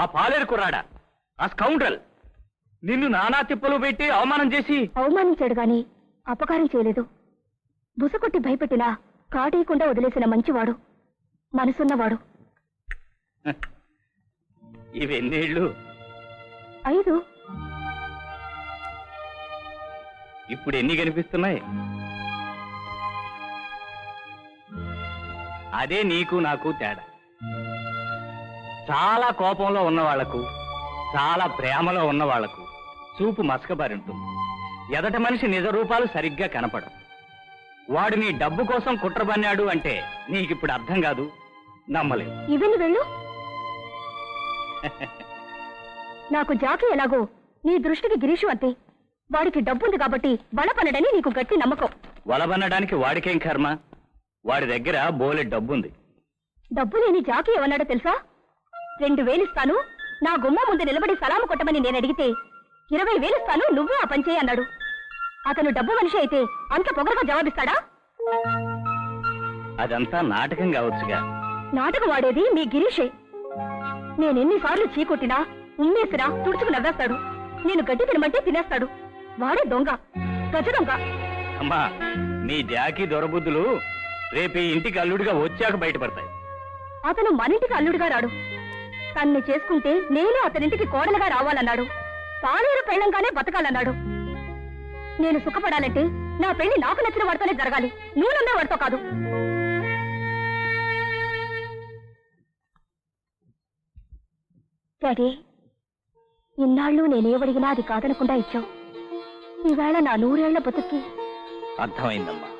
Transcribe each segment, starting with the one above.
ఆ పాలేరు కుర్రాడా, ఆ స్కౌండ్రల్ నిన్ను నానా తిప్పలు పెట్టి అవమానం చేసి. అవమానించాడు గాని అపకారం చేయలేదు. బుసకొట్టి భయపెట్టినా కాటేయకుండా వదిలేసిన మంచివాడు, మనసున్నవాడు. ఇవెన్నేళ్ళు? 5. ఇప్పుడు ఎన్ని కనిపిస్తున్నాయి? అదే నీకు నాకు తేడా. చాలా కోపంలో ఉన్న వాళ్లకు, చాలా ప్రేమలో ఉన్న వాళ్లకు చూపు మసకబారి ఉంటుంది. ఎదట మనిషి నిజ రూపాలు సరిగ్గా కనపడం. వాడు నీ డబ్బు కోసం కుట్రబన్నాడు అంటే నీకిప్పుడు అర్థం కాదు, నమ్మలేదు. ఇవన్నీ వెళ్ళు. నాకు జాకి ఎలాగో నీ దృష్టికి గిరీషు అంతే. వాడికి డబ్బుంది కాబట్టి వలపనడని నీకు గట్టి నమ్మకం. వలబనడానికి వాడికేం కర్మ? వాడి దగ్గర బోలె డబ్బుంది. డబ్బు లేని జాకి ఏమన్నాడో తెలుసా? 2,000 ఇస్తాను, నా గుమ్మ ముందు నిలబడి సలాము కొట్టమని నేను అడిగితే 20,000 ఇస్తాను, నువ్వే ఆ పని చేయి అన్నాడు. అతను డబ్బు మనిషి అయితే అంత పొగరగా జవాబిస్తాడా? అదంతా నాటకం కావచ్చుగా. నాటకం వాడేది మీ గిరీషే. నేనెన్నిసార్లు చీకొట్టినా, ఉమ్మేసినా తుడుచుకు నవ్వేస్తాడు. నేను గడ్డి తినమంటే తినేస్తాడు. వాడే దొంగ, గజ దొంగ. అమ్మా, నీ జాకీ దొరబుద్ధులు రేపు ఈ ఇంటికి అల్లుడిగా వచ్చాక బయటపడతాయి. అతను మనింటికి అల్లుడిగా రాడు. తన్ని చేసుకుంటే నేను అతనింటికి కోడలుగా రావాలన్నాడు. పాలేరు పెళ్ళంగానే బతకాలన్నాడు. నేను సుఖపడాలంటే నా పెళ్లి నాకు నచ్చిన వాడితోనే జరగాలి, నువ్వు నమ్మే వాడితో కాదు. డాడీ, ఇన్నాళ్ళు నేనేవడిగినా అది కాదనకుండా ఇచ్చావు. ఈవేళ నా 100 ఏళ్ల బతుక్కి. అర్థమైందమ్మా.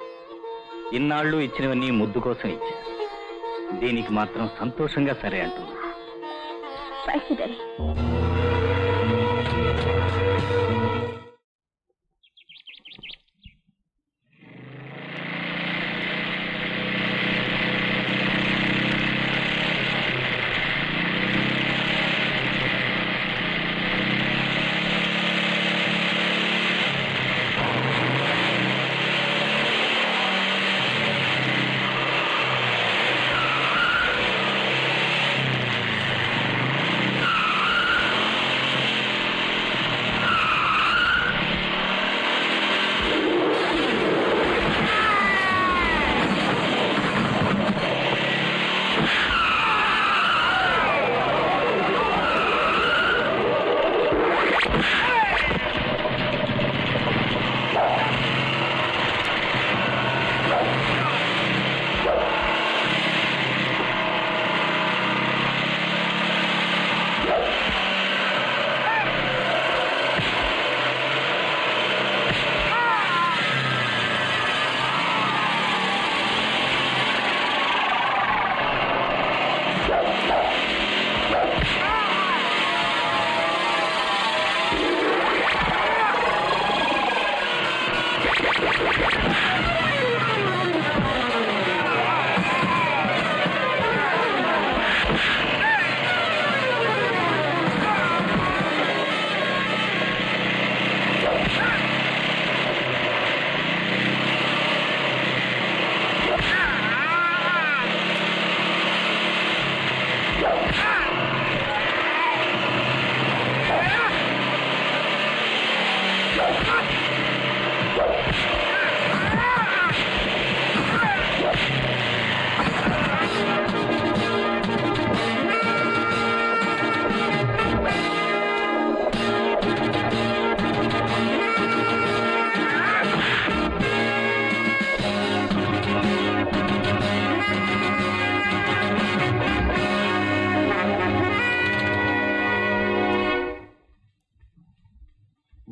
ఇన్నాళ్ళు ఇచ్చినవన్నీ ముద్దు కోసం ఇచ్చా. దీనికి మాత్రం సంతోషంగా సరే అంటున్నా. డాడీ.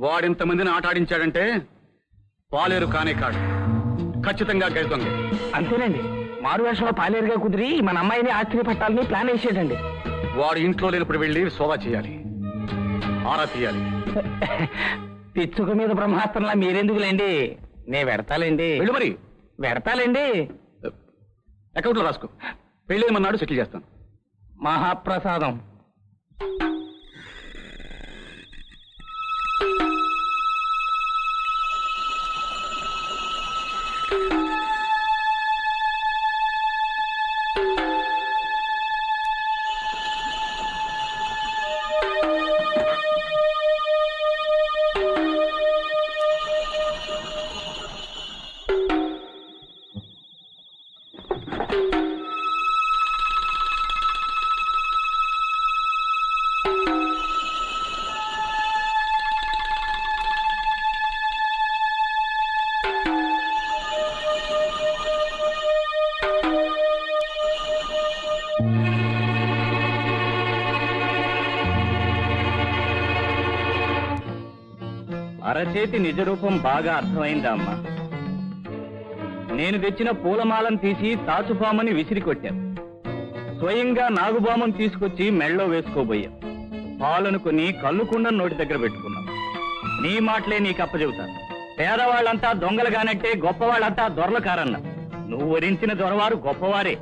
వాడింతమందిని ఆట ఆడించాడంటే పాలేరు కానే కాడు, ఖచ్చితంగా గజ దొంగ. అంతేనండి, మారు వేషంలో పాలేరుగా కుదిరి మన అమ్మాయిని ఆశ్చర్యపట్టాలని ప్లాన్ వేసేటండి. వాడు ఇంట్లో లేనప్పుడు వెళ్ళి సోదా చేయాలి, ఆరా తీయాలి. పిచ్చుక మీద బ్రహ్మాస్త్రంలా మీరెందుకులేండి, నేను పెడతాలేండి. వెళ్ళు మరి. పెడతాలేండి. అకౌంట్లో రాసుకో, పెళ్ళేమన్నాడు సెటిల్ చేస్తాను. మహాప్రసాదం. అరచేతి నిజరూపం బాగా అర్థమైందా అమ్మా? నేను తెచ్చిన పూలమాలను తీసి తాచుపామని విసిరి కొట్టావు. స్వయంగా నాగుబామను తీసుకొచ్చి మెళ్ళో వేసుకోబోయావు. పాలనుకుని కళ్ళుకుండను నోటి దగ్గర పెట్టుకున్నావు. నీ మాటలే నీకు అప్పచెబుతాను. పేదవాళ్ళంతా దొంగలుగానంటే గొప్పవాళ్ళంతా దొరలు కారన్నా. నువ్వు వరించిన దొరవారు గొప్పవారే.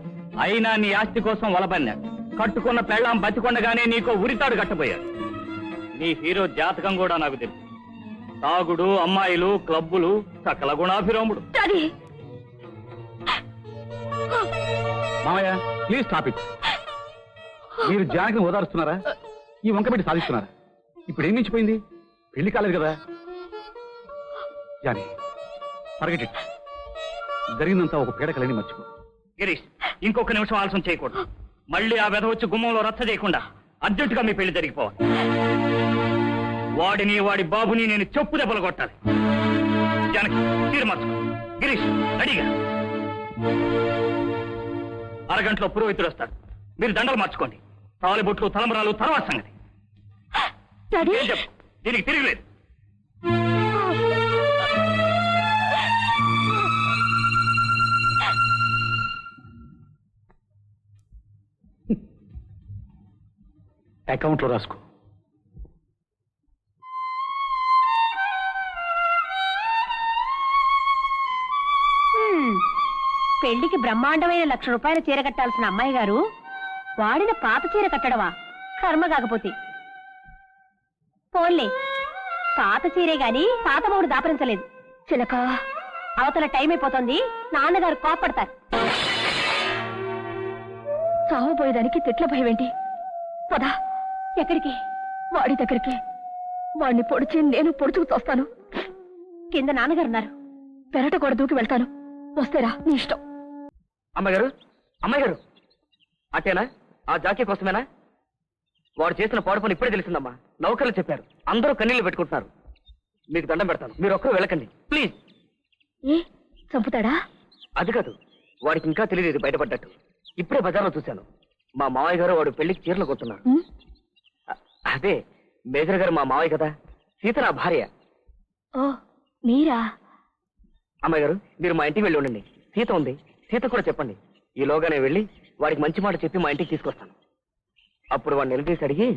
అయినా నీ ఆస్తి కోసం వలబన్నాడు. కట్టుకున్న పెళ్ళాం బతికొండగానే నీకో ఉరితాడు కట్టబోయాడు. నీ హీరో జాతకం కూడా నాకు తెలుసు. తాగుడు, అమ్మాయిలు, క్లబ్బులు, సకల గుణాభిరాముడు. మామయ్య ప్లీజ్ స్టాప్ ఇట్. మీరు జానకిని ఓదారుస్తున్నారా? ఈ వంక పెట్టి సాధిస్తున్నారా? ఇప్పుడు ఏం మించిపోయింది? పెళ్లి కాలేదు కదా. Jani forget it. జరిగిందంతా ఒక పీడకలని మర్చిపో. గిరీష్, ఇంకొక నిమిషం ఆలస్యం చేయకూడదు. మళ్ళీ ఆ వెధ వచ్చి గుమ్మంలో రచ్చ చేయకుండా అర్జెంటుగా మీ పెళ్లి జరిగిపోవాలి. వాడిని వాడి బాబుని నేను చెప్పు దెబ్బలు కొట్టాలి. జానకి తీరు మార్చుకో. గిరీష్ రెడీగా. అరగంటలో పురోహితుడు వస్తాడు. మీరు దండలు మార్చుకోండి. తాలిబొట్లు, తలంబరాలు తర్వాత సంగతి. ఏం చెప్పు, దీనికి తిరిగిలేదు. అకౌంట్లో రాసుకో. పెళ్లికి బ్రహ్మాండమైన 1,00,000 రూపాయల చీర కట్టాల్సిన అమ్మాయి గారు వాడిన పాత చీర కట్టడమా? కర్మ కాకపోతే పోన్లే, పాత చీరే గాని పాత మూడు దాపరించలేదు. చిలక అవతల టైం అయిపోతుంది. నాన్నగారు కోపడతారు. చావబోయేదానికి తిట్ల భయం ఏంటి? పదా. ఎక్కడికి? వాడి దగ్గరికి. వాడిని పొడిచి నేను పొడుచుకు తోస్తాను. కింద నాన్నగారు ఉన్నారు. పెరట కూడా దూకి వెళ్తాను. వస్తేరా, నీ ఇష్టం. అమ్మగారు, అమ్మాయి గారు, అట్టేనా? ఆ జాకీ కోసమేనా? వాడు చేసిన పాడు పని ఇప్పుడే తెలిసిందమ్మా. నౌకర్లు చెప్పారు. అందరూ కన్నీళ్లు పెట్టుకుంటున్నారు. మీకు దండం పెడతాను, మీరు ఒక్కరు వెళ్ళకండి ప్లీజ్. ఏ చంపుతాడా? అది కాదు, వాడికి ఇంకా తెలియదు ఇది బయటపడ్డట్టు. ఇప్పుడే బజార్లో చూశాను. మా మావయ్య గారు వాడు పెళ్లికి చీరలు కొడుతున్నారు. అదే మేజర్ గారు మా మావయ్య కదా. సీత నా భార్య. ఓ మీరా? అమ్మాయి గారు, మీరు మా ఇంటికి వెళ్ళి ఉండండి. సీత ఉంది, సీత కూడా చెప్పండి. ఈలోగానే వెళ్ళి వాడికి మంచి మాట చెప్పి మా ఇంటికి తీసుకొస్తాను. అప్పుడు వాడిని నిలదీసి అడిగి